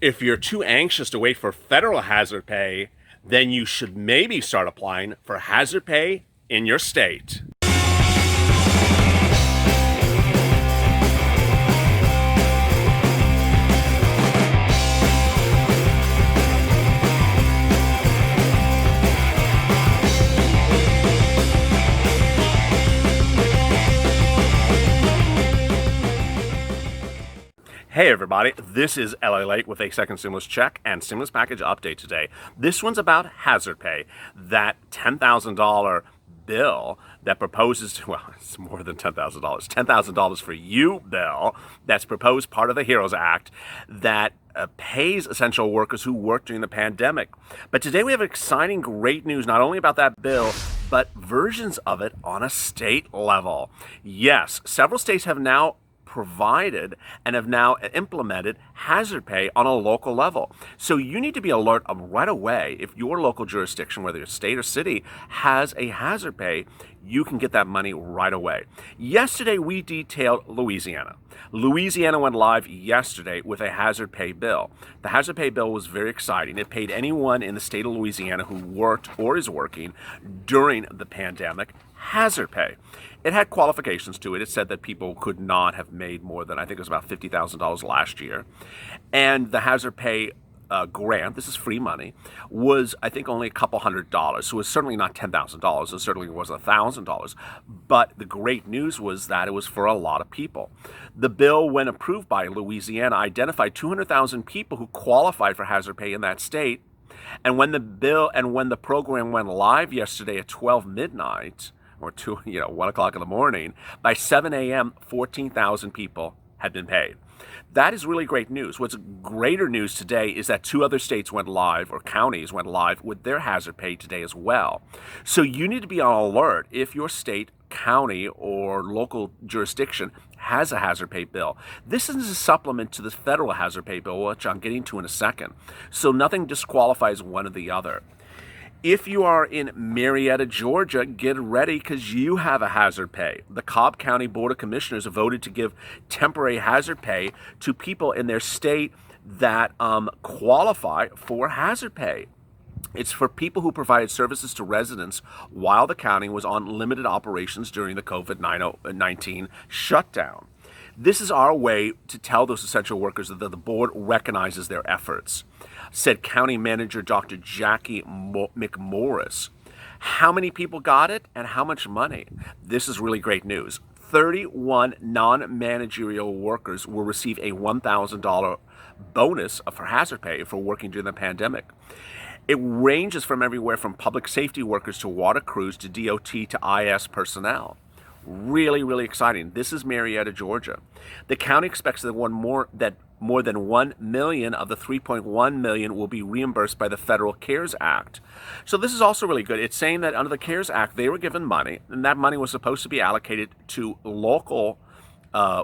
If you're too anxious to wait for federal hazard pay, then you should maybe start applying for hazard pay in your state. Hey everybody, this is LALATE with a second stimulus check and stimulus package update today. This one's about hazard pay, that $10,000 bill that proposes to, well, it's more than $10,000, $10,000 for you bill that's proposed part of the HEROES Act that pays essential workers who worked during the pandemic. But today we have exciting, great news, not only about that bill, but versions of it on a state level. Yes, several states have now provided and have now implemented hazard pay on a local level. So you need to be alert right away. If your local jurisdiction, whether it's state or city, has a hazard pay, you can get that money right away. Yesterday we detailed Louisiana. Louisiana went live yesterday with a hazard pay bill. The hazard pay bill was very exciting. It paid anyone in the state of Louisiana who worked or is working during the pandemic hazard pay. It had qualifications to it. It said that people could not have made more than, I think it was about $50,000 last year. And the hazard pay grant, this is free money, was I think only a couple $100. So it was certainly not $10,000. It certainly was $1,000. But the great news was that it was for a lot of people. The bill, when approved by Louisiana, identified 200,000 people who qualified for hazard pay in that state. And when the program went live yesterday at 12 midnight, or 1 o'clock in the morning, by 7 a.m., 14,000 people had been paid. That is really great news. What's greater news today is that 2 other states went live, or counties went live, with their hazard pay today as well. So you need to be on alert if your state, county, or local jurisdiction has a hazard pay bill. This is a supplement to the federal hazard pay bill, which I'm getting to in a second. So nothing disqualifies one or the other. If you are in Marietta, Georgia, get ready because you have a hazard pay. The Cobb County Board of Commissioners voted to give temporary hazard pay to people in their state that qualify for hazard pay. It's for people who provided services to residents while the county was on limited operations during the COVID-19 shutdown. This is our way to tell those essential workers that the board recognizes their efforts, said County Manager Dr. Jackie McMorris. How many people got it and how much money? This is really great news. 31 non-managerial workers will receive a $1,000 bonus for hazard pay for working during the pandemic. It ranges from everywhere from public safety workers to water crews to DOT to IS personnel. Really, really exciting. This is Marietta, Georgia. The county expects that more than 1 million of the 3.1 million will be reimbursed by the Federal CARES Act. So this is also really good. It's saying that under the CARES Act, they were given money, and that money was supposed to be allocated to local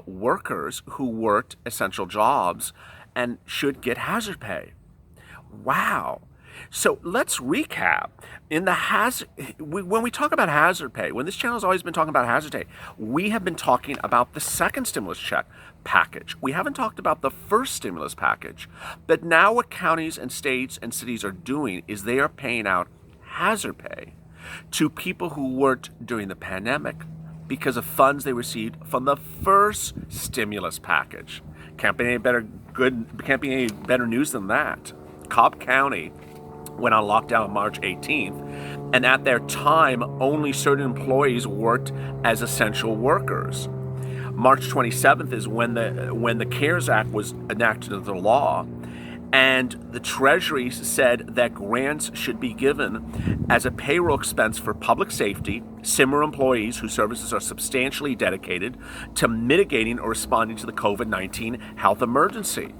workers who worked essential jobs and should get hazard pay. Wow. So let's recap. When we talk about hazard pay, when this channel has always been talking about hazard pay, we have been talking about the second stimulus check package. We haven't talked about the first stimulus package. But now what counties and states and cities are doing is they are paying out hazard pay to people who worked during the pandemic because of funds they received from the first stimulus package. Can't be any better news than that. Cobb County went on lockdown on March 18th, and at their time, only certain employees worked as essential workers. March 27th is when the CARES Act was enacted into law, and the Treasury said that grants should be given as a payroll expense for public safety, similar employees whose services are substantially dedicated to mitigating or responding to the COVID-19 health emergency.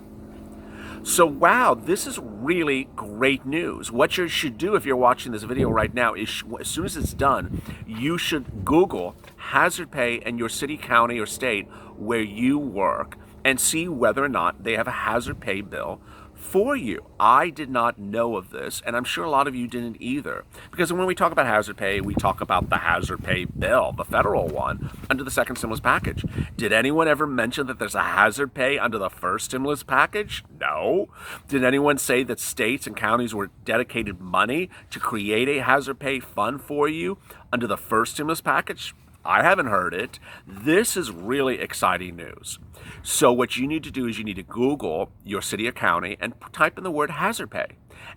So wow, this is really great news. What you should do if you're watching this video right now is, as soon as it's done, you should Google hazard pay in your city, county, or state where you work and see whether or not they have a hazard pay bill for you. I did not know of this, and I'm sure a lot of you didn't either. Because when we talk about hazard pay, we talk about the hazard pay bill, the federal one, under the second stimulus package. Did anyone ever mention that there's a hazard pay under the first stimulus package? No. Did anyone say that states and counties were dedicated money to create a hazard pay fund for you under the first stimulus package? I haven't heard it. This is really exciting news. So what you need to do is you need to Google your city or county and type in the word hazard pay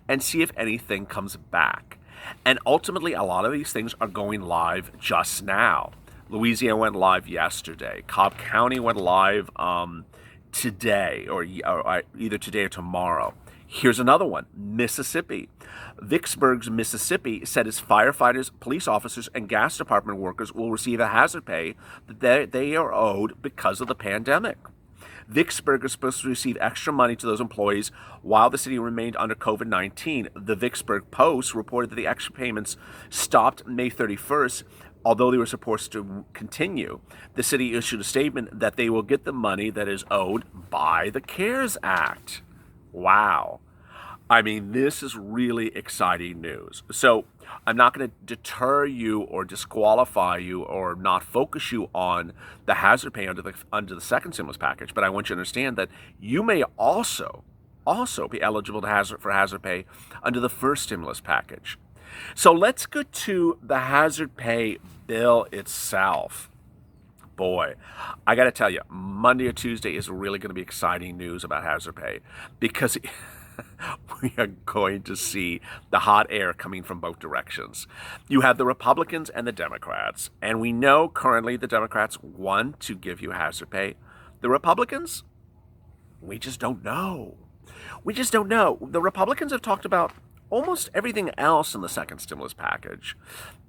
and see if anything comes back. And ultimately, a lot of these things are going live just now. Louisiana went live yesterday. Cobb County went live today, or either today or tomorrow. Here's another one, Mississippi. Vicksburg's Mississippi said its firefighters, police officers, and gas department workers will receive a hazard pay that they are owed because of the pandemic. Vicksburg is supposed to receive extra money to those employees while the city remained under COVID-19. The Vicksburg Post reported that the extra payments stopped May 31st, although they were supposed to continue. The city issued a statement that they will get the money that is owed by the CARES Act. Wow. I mean, this is really exciting news. So I'm not going to deter you or disqualify you or not focus you on the hazard pay under the second stimulus package, but I want you to understand that you may also be eligible for hazard pay under the first stimulus package. So let's go to the hazard pay bill itself. Boy, I got to tell you, Monday or Tuesday is really going to be exciting news about hazard pay because we are going to see the hot air coming from both directions. You have the Republicans and the Democrats, and we know currently the Democrats want to give you hazard pay. The Republicans, we just don't know. We just don't know. The Republicans have talked about almost everything else in the second stimulus package.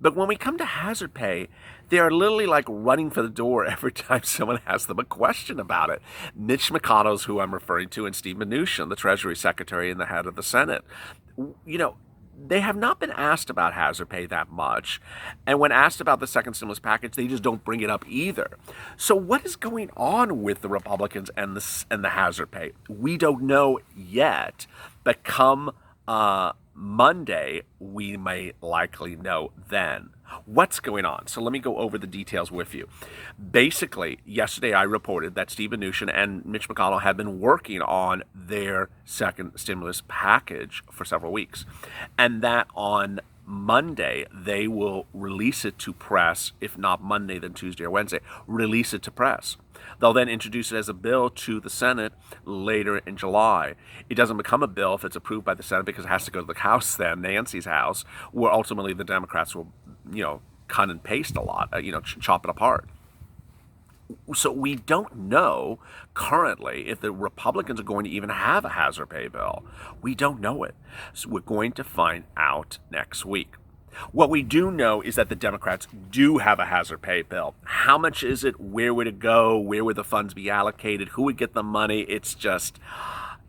But when we come to hazard pay, they are literally like running for the door every time someone asks them a question about it. Mitch McConnell's who I'm referring to, and Steve Mnuchin, the Treasury Secretary and the head of the Senate. You know, they have not been asked about hazard pay that much. And when asked about the second stimulus package, they just don't bring it up either. So what is going on with the Republicans and the hazard pay? We don't know yet, but come Monday, we may likely know then what's going on. So let me go over the details with you. Basically, yesterday I reported that Steve Mnuchin and Mitch McConnell have been working on their second stimulus package for several weeks, and that on Monday they will release it to press. If not Monday, then Tuesday or Wednesday, release it to press. They'll then introduce it as a bill to the Senate later in July. It doesn't become a bill if it's approved by the Senate because it has to go to the House then, Nancy's House, where ultimately the Democrats will, cut and paste a lot, chop it apart. So we don't know currently if the Republicans are going to even have a hazard pay bill. We don't know it. So we're going to find out next week. What we do know is that the Democrats do have a hazard pay bill. How much is it? Where would it go? Where would the funds be allocated? Who would get the money?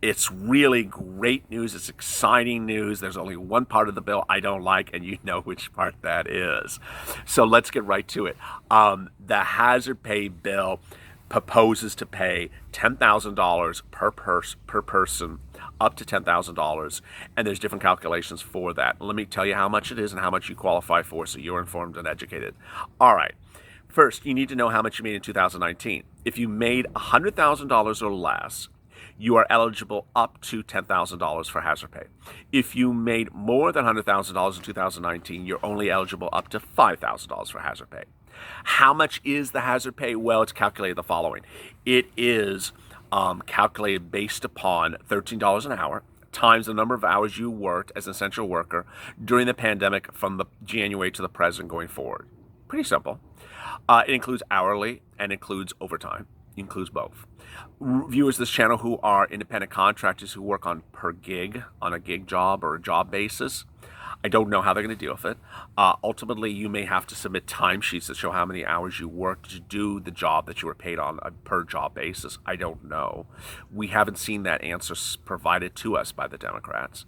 It's really great news. It's exciting news. There's only one part of the bill I don't like, and you know which part that is. So let's get right to it. The hazard pay bill proposes to pay $10,000 per person, up to $10,000, and there's different calculations for that. Let me tell you how much it is and how much you qualify for so you're informed and educated. All right. First, you need to know how much you made in 2019. If you made $100,000 or less, you are eligible up to $10,000 for hazard pay. If you made more than $100,000 in 2019, you're only eligible up to $5,000 for hazard pay. How much is the hazard pay? Well, it's calculated the following. It is calculated based upon $13 an hour times the number of hours you worked as an essential worker during the pandemic from the January to the present going forward. Pretty simple. It includes hourly and includes overtime. It includes both. Viewers of this channel who are independent contractors who work on a gig job or a job basis, I don't know how they're going to deal with it. Ultimately, you may have to submit timesheets that show how many hours you worked to do the job that you were paid on a per job basis. I don't know. We haven't seen that answer provided to us by the Democrats.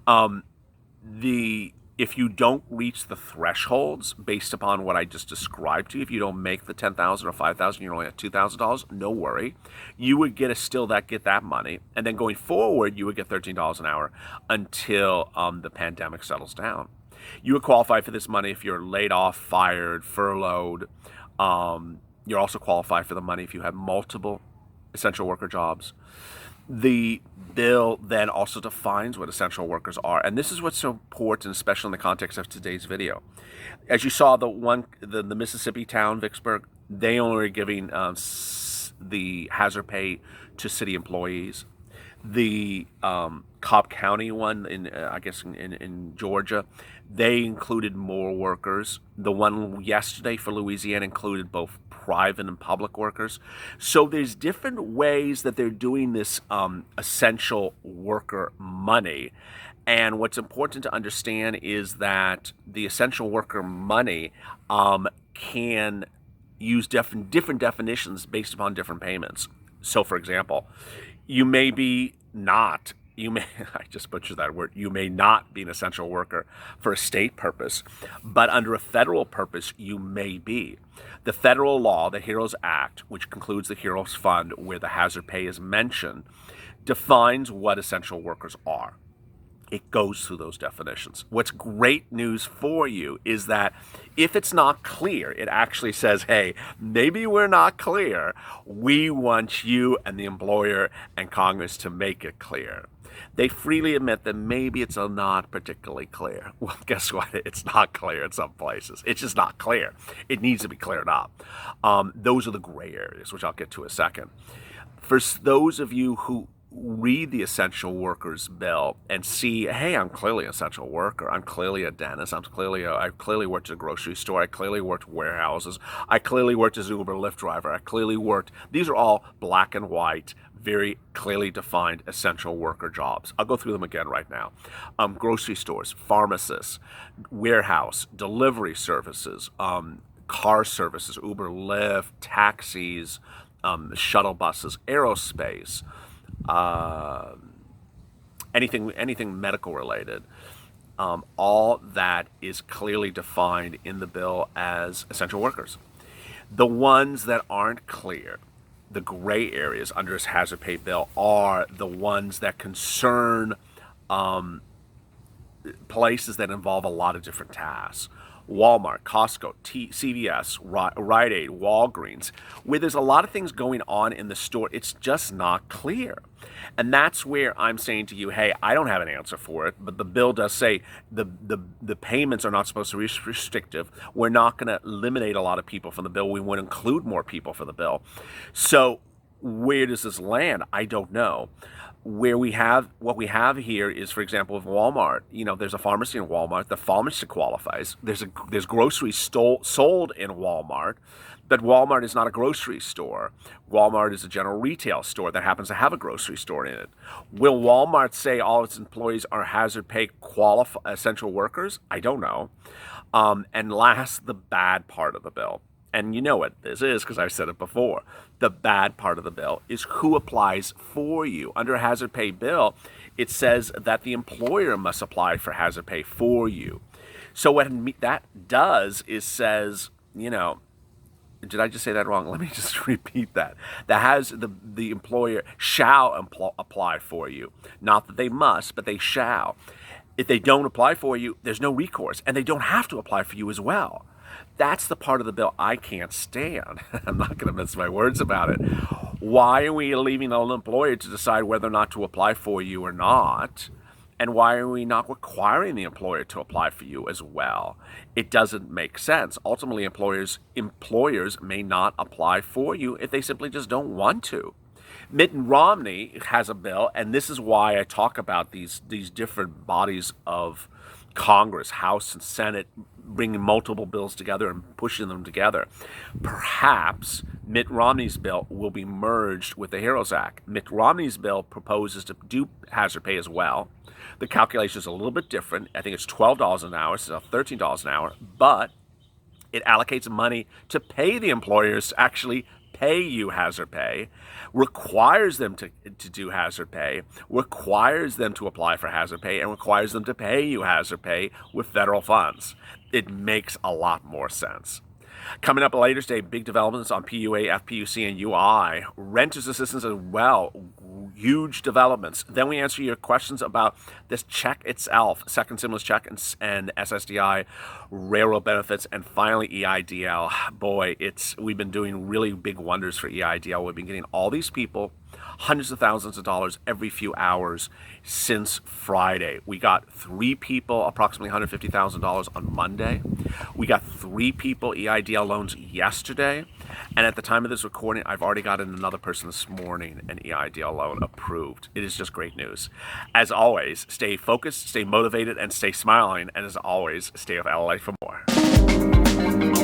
The if you don't reach the thresholds based upon what I just described to you, if you don't make the $10,000 or $5,000, you're only at $2,000, no worry. You would get that money, and then going forward, you would get $13 an hour until the pandemic settles down. You would qualify for this money if you're laid off, fired, furloughed. You're also qualified for the money if you have multiple essential worker jobs. The bill then also defines what essential workers are, and this is what's so important, especially in the context of today's video. As you saw, the Mississippi town, Vicksburg, they only are giving the hazard pay to city employees. The Cobb County one, in Georgia, they included more workers. The one yesterday for Louisiana included both private and public workers. So there's different ways that they're doing this essential worker money. And what's important to understand is that the essential worker money can use different definitions based upon different payments. So, for example, you may not be an essential worker for a state purpose, but under a federal purpose, you may be. The federal law, the HEROES Act, which concludes the HEROES Fund, where the hazard pay is mentioned, defines what essential workers are. It goes through those definitions. What's great news for you is that if it's not clear, it actually says, hey, maybe we're not clear. We want you and the employer and Congress to make it clear. They freely admit that maybe it's not particularly clear. Well, guess what? It's not clear in some places. It's just not clear. It needs to be cleared up. Those are the gray areas, which I'll get to in a second. For those of you who read the essential workers bill and see, hey, I'm clearly an essential worker. I'm clearly a dentist. I clearly worked at a grocery store. I clearly worked warehouses. I clearly worked as an Uber Lyft driver. These are all black and white, very clearly defined essential worker jobs. I'll go through them again right now. Grocery stores, pharmacists, warehouse, delivery services, car services, Uber, Lyft, taxis, shuttle buses, aerospace, anything medical related. All that is clearly defined in the bill as essential workers. The ones that aren't clear, the gray areas under this hazard pay bill, are the ones that concern places that involve a lot of different tasks. Walmart, Costco, CVS, Rite Aid, Walgreens, where there's a lot of things going on in the store. It's just not clear. And that's where I'm saying to you, hey, I don't have an answer for it, but the bill does say the payments are not supposed to be restrictive. We're not going to eliminate a lot of people from the bill. We want to include more people for the bill. So where does this land? I don't know. What we have here is, for example, with Walmart, there's a pharmacy in Walmart. The pharmacy qualifies. There's groceries sold in Walmart, but Walmart is not a grocery store. Walmart is a general retail store that happens to have a grocery store in it. Will Walmart say all its employees are hazard pay essential workers? I don't know. And last, the bad part of the bill. And you know what this is because I've said it before. The bad part of the bill is who applies for you. Under a hazard pay bill, it says that the employer must apply for hazard pay for you. So what that does is says, did I just say that wrong? Let me just repeat that. The employer shall apply for you. Not that they must, but they shall. If they don't apply for you, there's no recourse, and they don't have to apply for you as well. That's the part of the bill I can't stand. I'm not going to mince my words about it. Why are we leaving an employer to decide whether or not to apply for you or not? And why are we not requiring the employer to apply for you as well? It doesn't make sense. Ultimately, employers may not apply for you if they simply just don't want to. Mitt Romney has a bill, and this is why I talk about these different bodies of Congress, House and Senate, bringing multiple bills together and pushing them together. Perhaps Mitt Romney's bill will be merged with the HEROES Act. Mitt Romney's bill proposes to do hazard pay as well. The calculation is a little bit different. I think it's $12 an hour instead of $13 an hour, but it allocates money to pay the employers to actually pay you hazard pay, requires them to do hazard pay, requires them to apply for hazard pay, and requires them to pay you hazard pay with federal funds. It makes a lot more sense. Coming up later today, big developments on PUA, FPUC, and UI. Renters assistance as well. Huge developments. Then we answer your questions about this check itself, second stimulus check and SSDI, railroad benefits, and finally EIDL. Boy, we've been doing really big wonders for EIDL. We've been getting all these people hundreds of thousands of dollars every few hours since Friday. We got 3 people approximately $150,000 on Monday. We got 3 people EIDL loans yesterday. And at the time of this recording, I've already gotten another person this morning an EIDL loan approved. It is just great news. As always, stay focused, stay motivated, and stay smiling. And as always, stay with LALATE for more.